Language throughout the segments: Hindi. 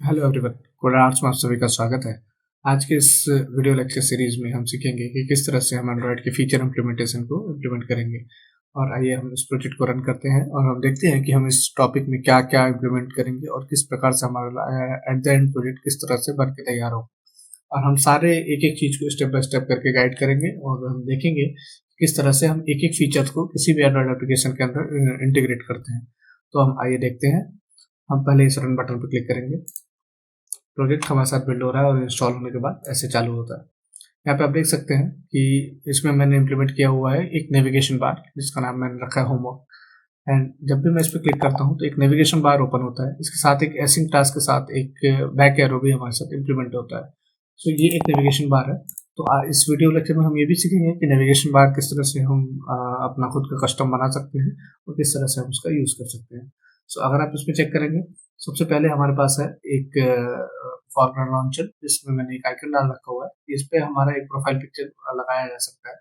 हेलो एवरीवन, कोडर आर्ट्स में आप सभी का स्वागत है। आज के इस वीडियो लेक्चर सीरीज में हम सीखेंगे कि किस तरह से हम एंड्रॉयड के फीचर इम्प्लीमेंटेशन को इम्प्लीमेंट करेंगे। और आइए हम इस प्रोजेक्ट को रन करते हैं और हम देखते हैं कि हम इस टॉपिक में क्या क्या इम्प्लीमेंट करेंगे और किस प्रकार से हमारा एट द एंड प्रोजेक्ट किस तरह से बन के तैयार हो। और हम सारे एक एक चीज़ को स्टेप बाय स्टेप करके गाइड करेंगे और हम देखेंगे किस तरह से हम एक एक फीचर को किसी भी एंड्रॉयड एप्लीकेशन के अंदर इंटीग्रेट करते हैं। तो हम आइए देखते हैं। हम पहले इस रन बटन पर क्लिक करेंगे। प्रोजेक्ट हमारे साथ बिल्ड हो रहा है और इंस्टॉल होने के बाद ऐसे चालू होता है। यहाँ पे आप देख सकते हैं कि इसमें मैंने इम्प्लीमेंट किया हुआ है एक नेविगेशन बार, जिसका नाम मैंने रखा है होमवर्क। एंड जब भी मैं इस पर क्लिक करता हूँ तो एक नेविगेशन बार ओपन होता है। इसके साथ एक एसिंक टास्क के साथ एक बैक एरो भी हमारे साथ इम्प्लीमेंट होता है। सो ये एक नेविगेशन बार है। तो इस वीडियो लेक्चर में हम ये भी सीखेंगे कि नेविगेशन बार किस तरह से हम अपना खुद का कस्टम बना सकते हैं और किस तरह से हम उसका यूज़ कर सकते हैं। सो अगर आप इसमें चेक करेंगे, सबसे पहले हमारे पास है एक फॉर्मर लॉन्चर, जिसमें मैंने एक आइकन डाल रखा हुआ है। इस पे हमारा एक प्रोफाइल पिक्चर लगाया जा सकता है।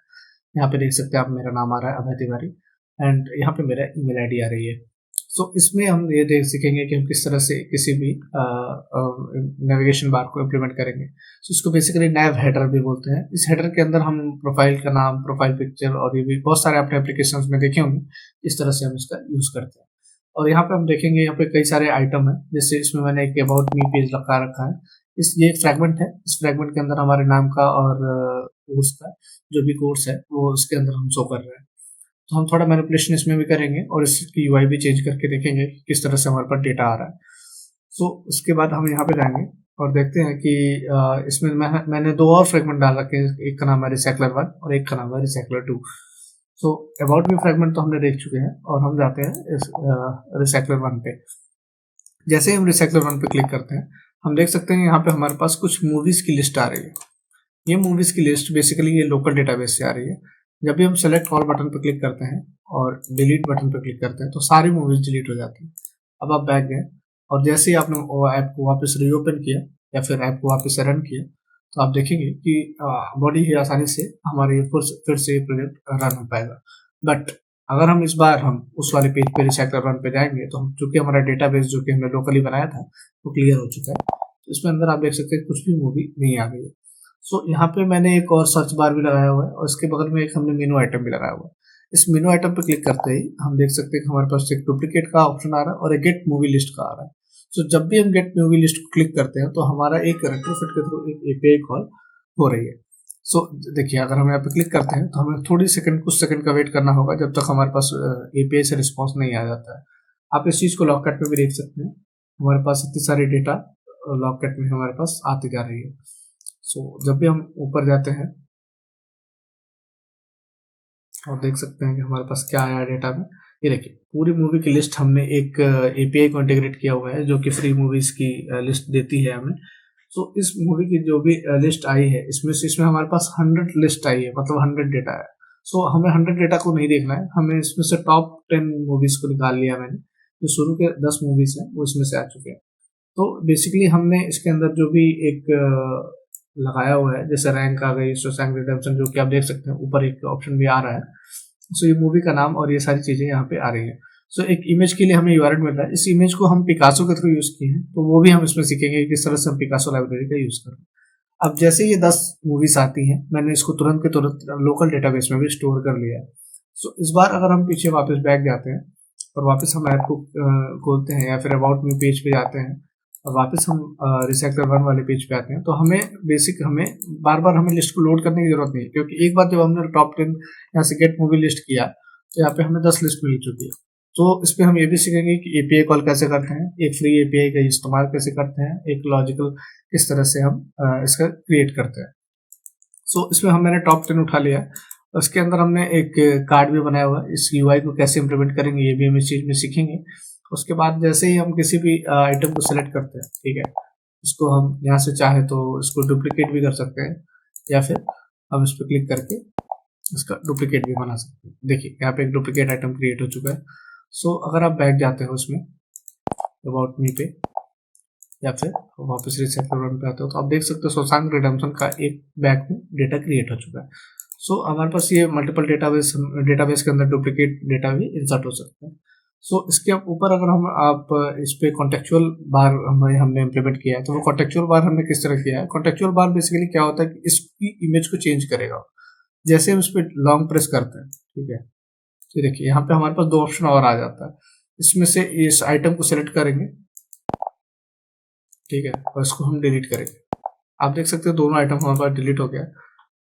यहाँ पे देख सकते हैं आप, मेरा नाम आ रहा है अभय तिवारी एंड यहाँ पे मेरा ईमेल आईडी आ रही है। सो इसमें हम ये देख सीखेंगे कि हम किस तरह से किसी भी नेविगेशन बार को इम्प्लीमेंट करेंगे। सो इसको बेसिकली नैव हेडर भी बोलते हैं। इस हेडर के अंदर हम प्रोफाइल का नाम, प्रोफाइल पिक्चर और ये भी बहुत सारे अपने एप्लीकेशन में देखे होंगे, इस तरह से हम इसका यूज़ करते हैं। और यहाँ पे हम देखेंगे, यहाँ पे कई सारे आइटम है। जैसे इसमें मैंने एक अबाउट मी पेज लगा रखा है। ये एक फ्रैगमेंट है। इस फ्रैगमेंट के अंदर हमारे नाम का और कोर्स का जो भी कोर्स है वो इसके अंदर हम शो कर रहे हैं। तो हम थोड़ा मैनिपुलेशन इसमें भी करेंगे और इसकी यूआई भी चेंज करके देखेंगे कि किस तरह से हमारे पास डेटा आ रहा है। सो उसके बाद हम यहाँ पे जाएंगे और देखते हैं कि इसमें मैंने दो और फ्रेगमेंट डाल रखे हैं। एक का नाम है रिसाइकलर 1 और एक का नाम है recycler 2। So about me fragment तो हमने देख चुके हैं और हम जाते हैं इस रिसाइकलर 1 पे। जैसे ही हम रिसाइकलर 1 पे क्लिक करते हैं, हम देख सकते हैं यहाँ पे हमारे पास कुछ मूवीज की लिस्ट आ रही है। ये मूवीज की लिस्ट बेसिकली ये लोकल डेटाबेस से आ रही है। जब भी हम सेलेक्ट ऑल बटन पर क्लिक करते हैं और डिलीट बटन पर क्लिक करते हैं तो सारी मूवीज डिलीट हो जाती हैं। अब आप बैक गए और जैसे ही आपने ऐप को वापस रीओपन किया या फिर ऐप को वापस रन किया, तो आप देखेंगे कि बड़ी ही आसानी से हमारे फिर से ये प्रोजेक्ट रन हो पाएगा। बट अगर हम इस बार हम उस वाले पेज पे रिसाइकलर 1 पे जाएंगे तो हम, चूंकि हमारा डेटाबेस जो कि हमने लोकली बनाया था वो क्लियर हो चुका है, तो इसमें अंदर आप देख सकते हैं कुछ भी मूवी नहीं आ गई है। सो यहाँ पे मैंने एक और सर्च बार भी लगाया हुआ है और इसके बगल में एक हमने मेनू आइटम भी लगाया हुआ है। इस मेनू आइटम पर क्लिक करते ही हम देख सकते हैं कि हमारे पास एक डुप्लीकेट का ऑप्शन आ रहा है और एक गेट मूवी लिस्ट का आ रहा है। सो जब भी हम गेट मूवी लिस्ट को क्लिक करते हैं तो हमारा एक रेट्रोफिट के थ्रू एक एपीआई कॉल हो रही है। सो देखिए, अगर हम यहाँ पे क्लिक करते हैं तो हमें कुछ सेकंड का वेट करना होगा जब तक हमारे पास एपीआई से रिस्पॉन्स नहीं आ जाता है। आप इस चीज़ को लॉककट में भी देख सकते हैं। हमारे पास इतनी सारी डेटा लॉककट में हमारे पास आती जा रही है। सो जब भी हम ऊपर जाते हैं और देख सकते हैं कि हमारे पास क्या आया डेटा में। ये देखिए, पूरी मूवी की लिस्ट हमने एक एपीआई को इंटीग्रेट किया हुआ है जो कि फ्री मूवीज की लिस्ट देती है हमें। सो इस मूवी की जो भी लिस्ट आई है, इसमें हमारे पास 100 लिस्ट आई है, मतलब 100 डेटा है। सो हमें 100 डेटा को नहीं देखना है, हमें इसमें से टॉप 10 मूवीज को निकाल लिया मैंने। जो शुरू के 10 मूवीज हैं वो इसमें से आ चुके हैं। तो बेसिकली हमने इसके अंदर जो भी एक लगाया हुआ है, जैसे रैंक आ गई, शॉशैंक रिडेम्पशन, जो कि आप देख सकते हैं ऊपर एक ऑप्शन भी आ रहा है। सो ये मूवी का नाम और ये सारी चीजें यहाँ पे आ रही हैं। सो एक इमेज के लिए हमें यूआरएल मिल रहा है। इस इमेज को हम पिकासो के थ्रू यूज किए हैं, तो वो भी हम इसमें सीखेंगे कि किस तरह से हम पिकासो लाइब्रेरी का यूज करें। अब जैसे ये 10 मूवीज आती हैं, मैंने इसको तुरंत के तुरंत लोकल डेटाबेस में भी स्टोर कर लिया है। सो इस बार अगर हम पीछे वापस बैक जाते हैं और वापस हम ऐप को खोलते हैं या फिर अबाउट मी पेज पे जाते हैं और वापस हम रिसाइकलर 1 वाले पेज पे आते हैं, तो हमें बार बार हमें लिस्ट को लोड करने की जरूरत नहीं है, क्योंकि एक बार जब हमने टॉप 10 यहाँ से गेट मूवी लिस्ट किया तो यहाँ पे हमें 10 लिस्ट मिल चुकी है। तो इस पे हम ये भी सीखेंगे कि एपीआई कॉल कैसे करते हैं, एक फ्री एपीआई का इस्तेमाल कैसे करते हैं, एक लॉजिकल किस तरह से हम इसका क्रिएट करते हैं। सो इसमें मैंने टॉप 10 उठा लिया। उसके अंदर हमने एक कार्ड भी बनाया हुआ है। इस यूआई को कैसे इम्प्लीमेंट करेंगे ये भी हम इस चीज़ में सीखेंगे। उसके बाद जैसे ही हम किसी भी आइटम को सिलेक्ट करते हैं, ठीक है, इसको हम यहाँ से चाहे तो इसको डुप्लीकेट भी कर सकते हैं या फिर हम इस पर क्लिक करके इसका डुप्लीकेट भी बना सकते हैं। देखिए, यहाँ पे एक डुप्लीकेट आइटम क्रिएट हो चुका है। सो अगर आप बैक जाते हो उसमें अबाउट मी पे या फिर वापस रिसाइकलर 1 पे आते हो, तो आप देख सकते हो शॉशैंक रिडेम्पशन का एक बैक में डेटा क्रिएट हो चुका है। सो हमारे पास ये मल्टीपल डेटाबेस के अंदर डुप्लीकेट डेटा भी इंसर्ट हो सकता है। सो इसके ऊपर अगर हम आप इस पे कॉन्टेक्चुअल बार हमने इम्प्लीमेंट किया है, तो वो कॉन्टेक्चुअल बार हमने किस तरह किया है। कॉन्टेक्चुअल बार बेसिकली क्या होता है कि इसकी इमेज को चेंज करेगा। जैसे हम इस पर लॉन्ग प्रेस करते हैं, ठीक है, तो देखिए यहाँ पे हमारे पास दो ऑप्शन और आ जाता है। इसमें से इस आइटम को सिलेक्ट करेंगे, ठीक है, और इसको हम डिलीट करेंगे। आप देख सकते हैं दोनों आइटम हमारे पास डिलीट हो गया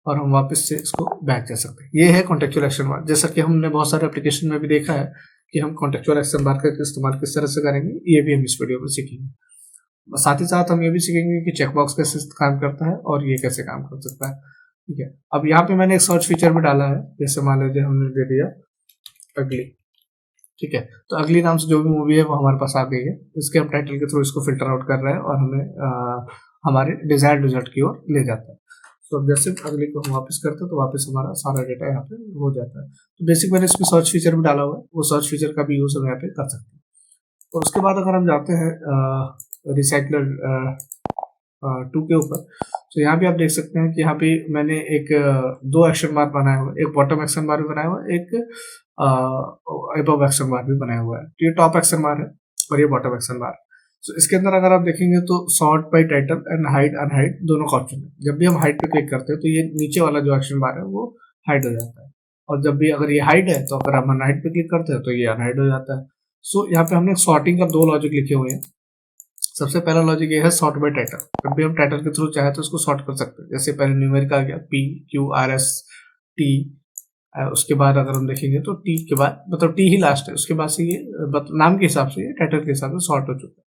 और हम वापस से इसको बैक जा सकते हैं। ये है कॉन्टेक्चुअल एक्शन बार। जैसा कि हमने बहुत सारे एप्लीकेशन में भी देखा है कि हम कॉन्टेक्चुअल एक्शन बार का इस्तेमाल किस तरह से करेंगे, ये भी हम इस वीडियो में सीखेंगे। साथ ही साथ हम ये भी सीखेंगे कि चेकबॉक्स कैसे काम करता है और ये कैसे काम कर सकता है, ठीक है। अब यहाँ पे मैंने एक सर्च फीचर भी डाला है। जैसे मान लीजिए हमने दे दिया अगली, ठीक है, तो अगली नाम से जो भी मूवी है वो हमारे पास आ गई है। इसके हम टाइटल के थ्रू इसको फिल्टर आउट कर रहे हैं और हमें हमारे डिजायर्ड रिजल्ट की ओर ले जाता है। तो जैसे अगली को हम वापस करते हैं तो वापस हमारा सारा डेटा यहाँ पे हो जाता है। तो बेसिक मैंने इसमें सर्च फीचर भी डाला हुआ है, वो सर्च फीचर का भी यूज हम यहाँ पे कर सकते हैं। तो उसके बाद अगर हम जाते हैं रिसाइकलर 2 के ऊपर, तो यहाँ भी आप देख सकते हैं कि यहाँ पे मैंने एक दो एक्शन बार बनाया हुआ है। एक बॉटम एक्शन बार भी बनाया हुआ है, एक अबव एक्शन बार भी बनाया हुआ है। तो ये टॉप एक्शन बार है और ये बॉटम एक्शन बार है। तो इसके अंदर अगर आप देखेंगे तो sort by title and hide unhide दोनों का ऑप्शन है। जब भी हम हाइड पे क्लिक करते हैं तो ये नीचे वाला जो एक्शन बार है वो हाइड हो जाता है, और जब भी अगर ये हाइड है तो अगर हम अनहाइड पे क्लिक करते हैं तो ये अनहाइड हो जाता है। सो यहाँ पे हमने सॉर्टिंग का दो लॉजिक लिखे हुए हैं। सबसे पहला लॉजिक ये है सॉर्ट बाय टाइटल। जब भी हम टाइटल के थ्रू चाहे तो इसको सॉर्ट कर सकते हैं। जैसे पहले न्यूमेरिक आ गया PQRS T, उसके बाद अगर हम देखेंगे तो टी के बाद मतलब टी ही लास्ट है, उसके बाद से ये नाम के हिसाब से टाइटल के हिसाब से सॉर्ट हो चुका है।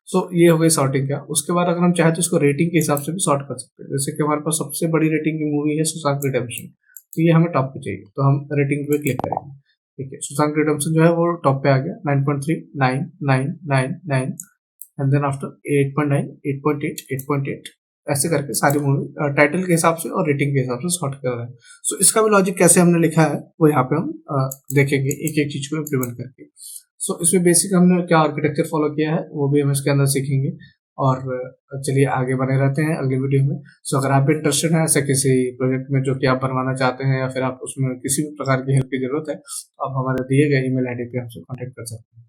सो ये हो गई सॉर्टिंग का। उसके बाद अगर हम चाहे तो इसको रेटिंग के हिसाब से भी सॉर्ट कर सकते हैं। जैसे कि हमारे पास सबसे बड़ी रेटिंग की मूवी है सुशांत रिडेम्पशन, तो ये हमें टॉप पे चाहिए, तो हम रेटिंग पे क्लिक करेंगे, ठीक है। सुशांत रिडेम्पशन जो है वो टॉप पे आ गया 9.3 9 9 9 9 एंड देन आफ्टर 8.9 8.8 8.8 ऐसे करके सारी मूवी टाइटल के हिसाब से और रेटिंग के हिसाब से सॉर्ट कर रहे हैं। सो इसका भी लॉजिक कैसे हमने लिखा है वो यहाँ पे हम देखेंगे एक एक चीज को इम्प्लीमेंट करके। सो इसमें बेसिक हमने क्या आर्किटेक्चर फॉलो किया है वो भी हम इसके अंदर सीखेंगे। और चलिए आगे बने रहते हैं अगली वीडियो में। सो अगर आप भी इंटरेस्टेड हैं ऐसे किसी प्रोजेक्ट में जो कि आप बनवाना चाहते हैं या फिर आप उसमें किसी भी प्रकार की हेल्प की जरूरत है, तो आप हमारे दिए गए ईमेल आईडी पे हमसे कॉन्टेक्ट कर सकते हैं।